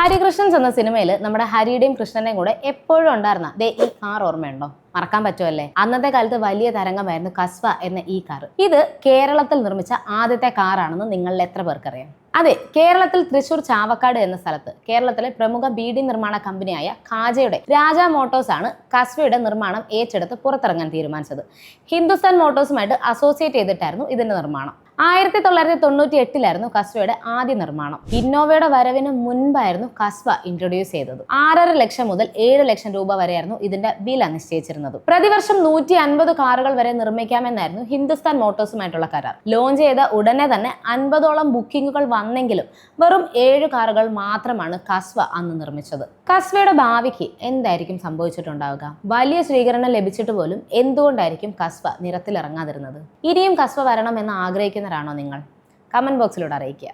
ഹരികൃഷ്ണൻസ് എന്ന സിനിമയിൽ നമ്മുടെ ഹരിയുടെയും കൃഷ്ണന്റെയും കൂടെ എപ്പോഴും ഉണ്ടായിരുന്ന ഈ കാർ ഓർമ്മയുണ്ടോ? മറക്കാൻ പറ്റുമല്ലേ? അന്നത്തെ കാലത്ത് വലിയ തരംഗമായിരുന്നു കസ്വ എന്ന ഈ കാർ. ഇത് കേരളത്തിൽ നിർമ്മിച്ച ആദ്യത്തെ കാറാണെന്ന് നിങ്ങളിൽ എത്ര പേർക്കറിയാം? അതെ, കേരളത്തിൽ തൃശൂർ ചാവക്കാട് എന്ന സ്ഥലത്ത് കേരളത്തിലെ പ്രമുഖ ബീഡി നിർമ്മാണ കമ്പനിയായ ഖാജയുടെ രാജ മോട്ടോഴ്സ് ആണ് കസ്വയുടെ നിർമ്മാണം ഏറ്റെടുത്ത് പുറത്തിറങ്ങാൻ തീരുമാനിച്ചത്. ഹിന്ദുസ്ഥാൻ മോട്ടോഴ്സുമായിട്ട് അസോസിയേറ്റ് ചെയ്തിട്ടായിരുന്നു ഇതിന്റെ നിർമ്മാണം. 1998 കസ്വയുടെ ആദ്യ നിർമ്മാണം. ഇന്നോവയുടെ വരവിന് മുൻപായിരുന്നു കസ്വ ഇൻട്രൊഡ്യൂസ് ചെയ്തത്. 6.5 ലക്ഷം മുതൽ 7 ലക്ഷം രൂപ വരെയായിരുന്നു ഇതിന്റെ വില നിശ്ചയിച്ചിരുന്നത്. പ്രതിവർഷം 150 കാറുകൾ വരെ നിർമ്മിക്കാമെന്നായിരുന്നു ഹിന്ദുസ്ഥാൻ മോട്ടോഴ്സുമായിട്ടുള്ള കരാർ. ലോഞ്ച് ചെയ്ത ഉടനെ തന്നെ 50ഓളം ബുക്കിംഗുകൾ വന്നെങ്കിലും വെറും 7 കാറുകൾ മാത്രമാണ് കസ്വ അന്ന് നിർമ്മിച്ചത്. കസ്വയുടെ ഭാവിക്ക് എന്തായിരിക്കും സംഭവിച്ചിട്ടുണ്ടാവുക? വലിയ സ്വീകരണം ലഭിച്ചിട്ട് പോലും എന്തുകൊണ്ടായിരിക്കും കസ്വ നിരത്തിലിറങ്ങാതിരുന്നത്? ഇനിയും കസ്വ വരണം എന്ന് ആഗ്രഹിക്കുന്നവരാണോ നിങ്ങൾ? കമന്റ് ബോക്സിലൂടെ അറിയിക്കുക.